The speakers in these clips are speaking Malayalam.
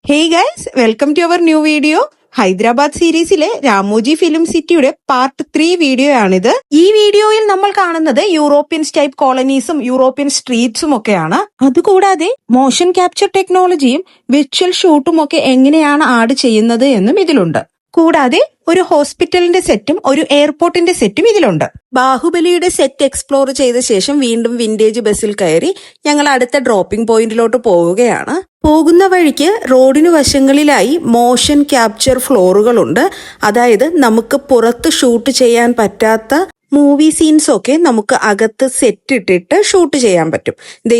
Hey guys, welcome to our new video. Hyderabad സീരീസിലെ രാമോജി ഫിലിം സിറ്റിയുടെ പാർട്ട് 3 വീഡിയോ ആണിത്. ഈ വീഡിയോയിൽ നമ്മൾ കാണുന്നത് യൂറോപ്യൻ ടൈപ്പ് കോളനീസും യൂറോപ്യൻ സ്ട്രീറ്റ്സും ഒക്കെയാണ്. അതുകൂടാതെ മോഷൻ ക്യാപ്ചർ ടെക്നോളജിയും വിർച്വൽ ഷൂട്ടും ഒക്കെ എങ്ങനെയാണ് ആഡ് ചെയ്യുന്നത് എന്നും ഇതിലുണ്ട്. കൂടാതെ ഒരു ഹോസ്പിറ്റലിന്റെ സെറ്റും ഒരു എയർപോർട്ടിന്റെ സെറ്റും ഇതിലുണ്ട്. ബാഹുബലിയുടെ സെറ്റ് എക്സ്പ്ലോർ ചെയ്ത ശേഷം വീണ്ടും വിന്റേജ് ബസ്സിൽ കയറി ഞങ്ങൾ അടുത്ത ഡ്രോപ്പിംഗ് പോയിന്റിലോട്ട് പോവുകയാണ്. പോകുന്ന വഴിക്ക് റോഡിനു വശങ്ങളിലായി മോഷൻ ക്യാപ്ചർ ഫ്ലോറുകളുണ്ട്. അതായത് നമുക്ക് പുറത്ത് ഷൂട്ട് ചെയ്യാൻ പറ്റാത്ത മൂവി സീൻസ് ഒക്കെ നമുക്ക് അകത്ത് സെറ്റ് ഇട്ടിട്ട് ഷൂട്ട് ചെയ്യാൻ പറ്റും.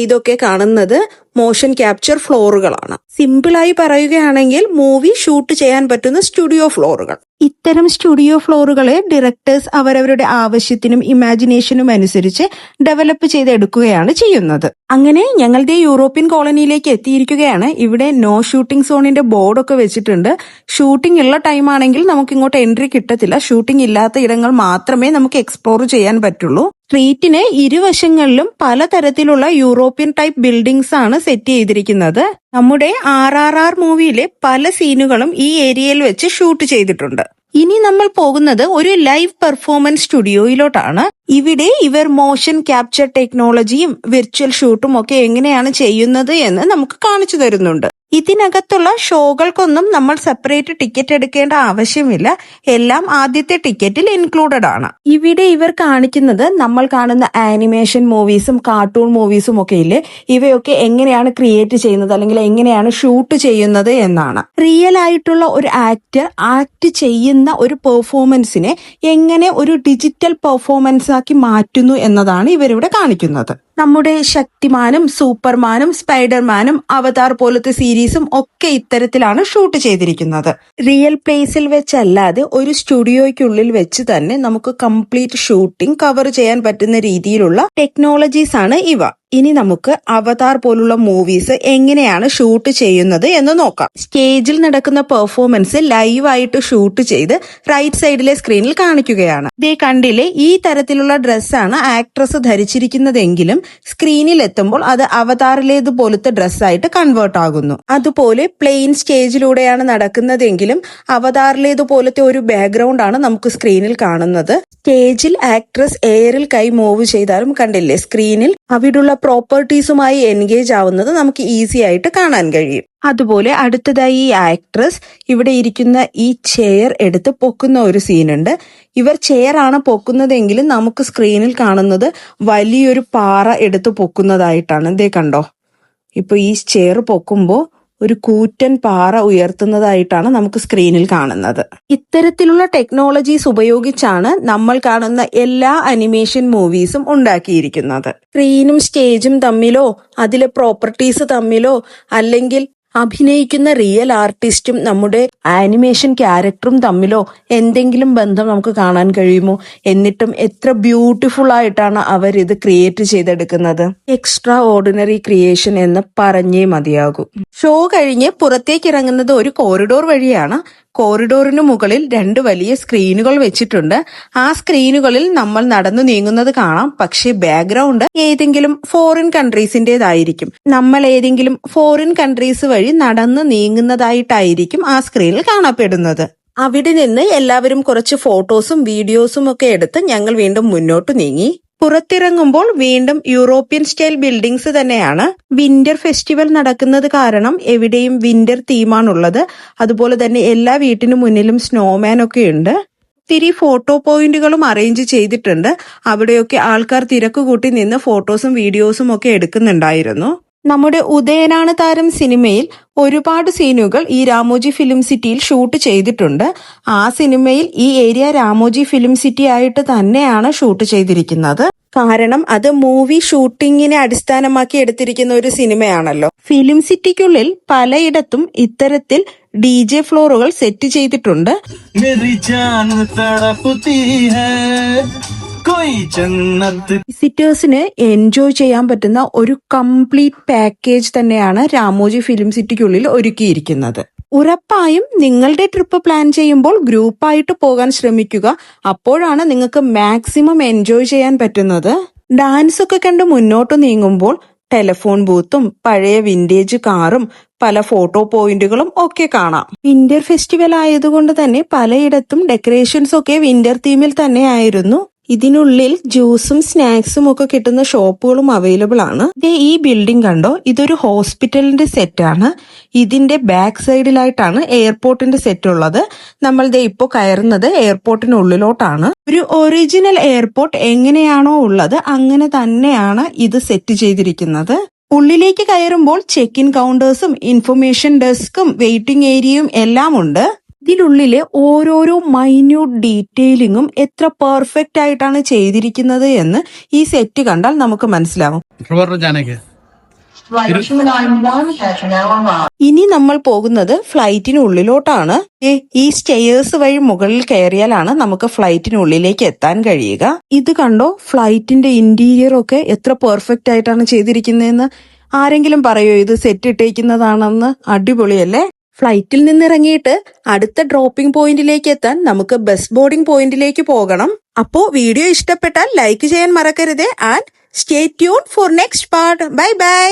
ഇതൊക്കെ കാണുന്നത് മോഷൻ ക്യാപ്ചർ ഫ്ലോറുകളാണ്. സിമ്പിളായി പറയുകയാണെങ്കിൽ മൂവി ഷൂട്ട് ചെയ്യാൻ പറ്റുന്ന സ്റ്റുഡിയോ ഫ്ലോറുകൾ. ഇത്തരം സ്റ്റുഡിയോ ഫ്ലോറുകളെ ഡയറക്ടേഴ്സ് അവരവരുടെ ആവശ്യത്തിനും ഇമാജിനേഷനും അനുസരിച്ച് ഡെവലപ്പ് ചെയ്തെടുക്കുകയാണ് ചെയ്യുന്നത്. അങ്ങനെ ഞങ്ങളുടെ യൂറോപ്യൻ കോളനിയിലേക്ക് എത്തിയിരിക്കുകയാണ്. ഇവിടെ നോ ഷൂട്ടിംഗ് സോണിന്റെ ബോർഡൊക്കെ വെച്ചിട്ടുണ്ട്. ഷൂട്ടിംഗ് ഉള്ള ടൈം ആണെങ്കിൽ നമുക്ക് ഇങ്ങോട്ട് എൻട്രി കിട്ടത്തില്ല. ഷൂട്ടിംഗ് ഇല്ലാത്ത ഇടങ്ങൾ മാത്രമേ നമുക്ക് എക്സ്പ്ലോർ ചെയ്യാൻ പറ്റുള്ളൂ. സ്ട്രീറ്റിന് ഇരുവശങ്ങളിലും പലതരത്തിലുള്ള യൂറോപ്യൻ ടൈപ്പ് ബിൽഡിംഗ്സ് ആണ് സെറ്റ് ചെയ്തിരിക്കുന്നത്. നമ്മുടെ RRR മൂവിയിലെ പല സീനുകളും ഈ ഏരിയയിൽ വെച്ച് ഷൂട്ട് ചെയ്തിട്ടുണ്ട്. ഇനി നമ്മൾ പോകുന്നത് ഒരു ലൈവ് പെർഫോമൻസ് സ്റ്റുഡിയോയിലോട്ടാണ്. ഇവിടെ ഇവർ മോഷൻ ക്യാപ്ചർ ടെക്നോളജിയും വിർച്വൽ ഷൂട്ടും ഒക്കെ എങ്ങനെയാണ് ചെയ്യുന്നത് എന്ന് നമുക്ക് കാണിച്ചു തരുന്നുണ്ട്. ഇതിനകത്തുള്ള ഷോകൾക്കൊന്നും നമ്മൾ സെപ്പറേറ്റ് ടിക്കറ്റ് എടുക്കേണ്ട ആവശ്യമില്ല. എല്ലാം ആദ്യത്തെ ടിക്കറ്റിൽ ഇൻക്ലൂഡഡ് ആണ്. ഇവിടെ ഇവർ കാണിക്കുന്നത് നമ്മൾ കാണുന്ന ആനിമേഷൻ മൂവീസും കാർട്ടൂൺ മൂവീസും ഒക്കെ ഇല്ലേ, ഇവയൊക്കെ എങ്ങനെയാണ് ക്രിയേറ്റ് ചെയ്യുന്നത് അല്ലെങ്കിൽ എങ്ങനെയാണ് ഷൂട്ട് ചെയ്യുന്നത് എന്നാണ്. റിയൽ ആയിട്ടുള്ള ഒരു ആക്ടർ ആക്ട് ചെയ്യുന്ന ഒരു പെർഫോമൻസിനെ എങ്ങനെ ഒരു ഡിജിറ്റൽ പെർഫോമൻസ് ആക്കി മാറ്റുന്നു എന്നതാണ് ഇവരിവിടെ കാണിക്കുന്നത്. നമ്മുടെ ശക്തിമാനും സൂപ്പർമാനും സ്പൈഡർമാനും അവതാർ പോലത്തെ സീരീസും ഒക്കെ ഇത്തരത്തിലാണ് ഷൂട്ട് ചെയ്തിരിക്കുന്നത്. റിയൽ പ്ലേസിൽ വെച്ചല്ലാതെ ഒരു സ്റ്റുഡിയോയ്ക്കുള്ളിൽ വെച്ച് തന്നെ നമുക്ക് കംപ്ലീറ്റ് ഷൂട്ടിംഗ് കവർ ചെയ്യാൻ പറ്റുന്ന രീതിയിലുള്ള ടെക്നോളജീസ് ആണ് ഇവ. ഇനി നമുക്ക് അവതാർ പോലുള്ള മൂവീസ് എങ്ങനെയാണ് ഷൂട്ട് ചെയ്യുന്നത് എന്ന് നോക്കാം. സ്റ്റേജിൽ നടക്കുന്ന പെർഫോമൻസ് ലൈവായിട്ട് ഷൂട്ട് ചെയ്ത് റൈറ്റ് സൈഡിലെ സ്ക്രീനിൽ കാണിക്കുകയാണ്. കണ്ടില്ലേ, ഈ തരത്തിലുള്ള ഡ്രസ്സാണ് ആക്ട്രസ് ധരിച്ചിരിക്കുന്നതെങ്കിലും സ്ക്രീനിൽ എത്തുമ്പോൾ അത് അവതാറിലേതുപോലത്തെ ഡ്രസ്സായിട്ട് കൺവേർട്ട് ആകുന്നു. അതുപോലെ പ്ലെയിൻ സ്റ്റേജിലൂടെയാണ് നടക്കുന്നതെങ്കിലും അവതാറിലേതുപോലത്തെ ഒരു ബാക്ക്ഗ്രൗണ്ട് ആണ് നമുക്ക് സ്ക്രീനിൽ കാണുന്നത്. സ്റ്റേജിൽ ആക്ട്രസ് എയറിൽ കൈ മൂവ് ചെയ്താലും കണ്ടില്ലേ, സ്ക്രീനിൽ അവിടുള്ള പ്രോപ്പർട്ടീസുമായി എൻഗേജ് ആവുന്നത് നമുക്ക് ഈസി ആയിട്ട് കാണാൻ കഴിയും. അതുപോലെ അടുത്തതായി ഈ ആക്ട്രസ് ഇവിടെ ഇരിക്കുന്ന ഈ ചെയർ എടുത്ത് പൊക്കുന്ന ഒരു സീനുണ്ട്. ഇവർ ചെയർ ആണ് പൊക്കുന്നതെങ്കിലും നമുക്ക് സ്ക്രീനിൽ കാണുന്നത് വലിയൊരു പാറ എടുത്ത് പൊക്കുന്നതായിട്ടാണ്. കണ്ടോ, ഇപ്പൊ ഈ ചെയർ പൊക്കുമ്പോൾ ഒരു കൂറ്റൻ പാറ ഉയർത്തുന്നതായിട്ടാണ് നമുക്ക് സ്ക്രീനിൽ കാണുന്നത്. ഇത്തരത്തിലുള്ള ടെക്നോളജീസ് ഉപയോഗിച്ചാണ് നമ്മൾ കാണുന്ന എല്ലാ അനിമേഷൻ മൂവീസും ഉണ്ടാക്കിയിരിക്കുന്നത്. സ്ക്രീനും സ്റ്റേജും തമ്മിലോ അതിലെ പ്രോപ്പർട്ടീസ് തമ്മിലോ അല്ലെങ്കിൽ അഭിനയിക്കുന്ന റിയൽ ആർട്ടിസ്റ്റും നമ്മുടെ ആനിമേഷൻ ക്യാരക്ടറും തമ്മിലോ എന്തെങ്കിലും ബന്ധം നമുക്ക് കാണാൻ കഴിയുമോ? എന്നിട്ടും എത്ര ബ്യൂട്ടിഫുൾ ആയിട്ടാണ് അവർ ഇത് ക്രിയേറ്റ് ചെയ്തെടുക്കുന്നത്. എക്സ്ട്രാ ഓർഡിനറി ക്രിയേഷൻ എന്ന് പറഞ്ഞേ മതിയാകൂ. ഷോ കഴിഞ്ഞ് പുറത്തേക്ക് ഇറങ്ങുന്നത് ഒരു കോറിഡോർ വഴിയാണ്. കോറിഡോറിന് മുകളിൽ 2 വലിയ സ്ക്രീനുകൾ വെച്ചിട്ടുണ്ട്. ആ സ്ക്രീനുകളിൽ നമ്മൾ നടന്നു നീങ്ങുന്നത് കാണാം. പക്ഷേ ബാക്ക്ഗ്രൗണ്ട് ഏതെങ്കിലും ഫോറിൻ കൺട്രീസിന്റേതായിരിക്കും. നമ്മൾ ഏതെങ്കിലും ഫോറിൻ കൺട്രീസ് വഴി നടന്നു നീങ്ങുന്നതായിട്ടായിരിക്കും ആ സ്ക്രീനിൽ കാണപ്പെടുന്നത്. അവിടെ നിന്ന് എല്ലാവരും കുറച്ച് ഫോട്ടോസും വീഡിയോസും ഒക്കെ എടുത്ത് ഞങ്ങൾ വീണ്ടും മുന്നോട്ട് നീങ്ങി. പുറത്തിറങ്ങുമ്പോൾ വീണ്ടും യൂറോപ്യൻ സ്റ്റൈൽ ബിൽഡിംഗ്സ് തന്നെയാണ്. വിന്റർ ഫെസ്റ്റിവൽ നടക്കുന്നത് കാരണം എവിടെയും വിന്റർ തീമാണുള്ളത്. അതുപോലെ തന്നെ എല്ലാ വീട്ടിനു മുന്നിലും സ്നോമാൻ ഒക്കെ ഉണ്ട്. ഒത്തിരി ഫോട്ടോ പോയിന്റുകളും അറേഞ്ച് ചെയ്തിട്ടുണ്ട്. അവിടെയൊക്കെ ആൾക്കാർ തിരക്ക് കൂട്ടി നിന്ന് ഫോട്ടോസും വീഡിയോസും ഒക്കെ എടുക്കുന്നുണ്ടായിരുന്നു. നമ്മുടെ ഉദയനാണ് താരം സിനിമയിൽ ഒരുപാട് സീനുകൾ ഈ രാമോജി ഫിലിം സിറ്റിയിൽ ഷൂട്ട് ചെയ്തിട്ടുണ്ട്. ആ സിനിമയിൽ ഈ ഏരിയ രാമോജി ഫിലിം സിറ്റി ആയിട്ട് തന്നെയാണ് ഷൂട്ട് ചെയ്തിരിക്കുന്നത്. കാരണം അത് മൂവി ഷൂട്ടിങ്ങിനെ അടിസ്ഥാനമാക്കി എടുത്തിരിക്കുന്ന ഒരു സിനിമയാണല്ലോ. ഫിലിം സിറ്റിക്കുള്ളിൽ പലയിടത്തും ഇത്തരത്തിൽ DJ ഫ്ലോറുകൾ സെറ്റ് ചെയ്തിട്ടുണ്ട്. വിസിറ്റേഴ്സിന് എൻജോയ് ചെയ്യാൻ പറ്റുന്ന ഒരു കംപ്ലീറ്റ് പാക്കേജ് തന്നെയാണ് രാമോജി ഫിലിം സിറ്റിക്കുള്ളിൽ ഒരുക്കിയിരിക്കുന്നത്. ഉറപ്പായും നിങ്ങളുടെ ട്രിപ്പ് പ്ലാൻ ചെയ്യുമ്പോൾ ഗ്രൂപ്പായിട്ട് പോകാൻ ശ്രമിക്കുക. അപ്പോഴാണ് നിങ്ങൾക്ക് മാക്സിമം എൻജോയ് ചെയ്യാൻ പറ്റുന്നത്. ഡാൻസ് ഒക്കെ കണ്ട് മുന്നോട്ട് നീങ്ങുമ്പോൾ ടെലിഫോൺ ബൂത്തും പഴയ വിന്റേജ് കാറും പല ഫോട്ടോ പോയിന്റുകളും ഒക്കെ കാണാം. വിന്റർ ഫെസ്റ്റിവൽ ആയതുകൊണ്ട് തന്നെ പലയിടത്തും ഡെക്കറേഷൻസ് ഒക്കെ വിന്റർ തീമിൽ തന്നെ ആയിരുന്നു. ഇതിനുള്ളിൽ ജ്യൂസും സ്നാക്സും ഒക്കെ കിട്ടുന്ന ഷോപ്പുകളും അവൈലബിൾ ആണ്. ഈ ബിൽഡിംഗ് കണ്ടോ, ഇതൊരു ഹോസ്പിറ്റലിന്റെ സെറ്റ് ആണ്. ഇതിന്റെ ബാക്ക് സൈഡിലായിട്ടാണ് എയർപോർട്ടിന്റെ സെറ്റ് ഉള്ളത്. നമ്മൾ ഇപ്പോ കയറുന്നത് എയർപോർട്ടിനുള്ളിലോട്ടാണ്. ഒരു ഒറിജിനൽ എയർപോർട്ട് എങ്ങനെയാണോ ഉള്ളത് അങ്ങനെ തന്നെയാണ് ഇത് സെറ്റ് ചെയ്തിരിക്കുന്നത്. ഉള്ളിലേക്ക് കയറുമ്പോൾ ചെക്ക് ഇൻ കൗണ്ടേഴ്സും ഇൻഫർമേഷൻ ഡെസ്കും വെയിറ്റിംഗ് ഏരിയയും എല്ലാം ഉണ്ട്. ഇതിനുള്ളിലെ ഓരോരോ മൈന്യൂട്ട് ഡീറ്റെയിലിങ്ങും എത്ര പെർഫെക്റ്റ് ആയിട്ടാണ് ചെയ്തിരിക്കുന്നത് എന്ന് ഈ സെറ്റ് കണ്ടാൽ നമുക്ക് മനസ്സിലാവും. ഇനി നമ്മൾ പോകുന്നത് ഫ്ലൈറ്റിനുള്ളിലോട്ടാണ്. ഈ സ്റ്റെയേഴ്സ് വഴി മുകളിൽ കയറിയാലാണ് നമുക്ക് ഫ്ലൈറ്റിനുള്ളിലേക്ക് എത്താൻ കഴിയുക. ഇത് കണ്ടോ, ഫ്ലൈറ്റിന്റെ ഇന്റീരിയർ ഒക്കെ എത്ര പെർഫെക്റ്റ് ആയിട്ടാണ് ചെയ്തിരിക്കുന്നതെന്ന്. ആരെങ്കിലും പറയോ ഇത് സെറ്റ് ഇട്ടേക്കുന്നതാണെന്ന്? അടിപൊളിയല്ലേ? ഫ്ലൈറ്റിൽ നിന്നിറങ്ങിയിട്ട് അടുത്ത ഡ്രോപ്പിംഗ് പോയിന്റിലേക്ക് എത്താൻ നമുക്ക് ബസ് ബോർഡിംഗ് പോയിന്റിലേക്ക് പോകണം. അപ്പോ വീഡിയോ ഇഷ്ടപ്പെട്ടാൽ ലൈക്ക് ചെയ്യാൻ മറക്കരുത്. And stay tune for next part. Bye bye.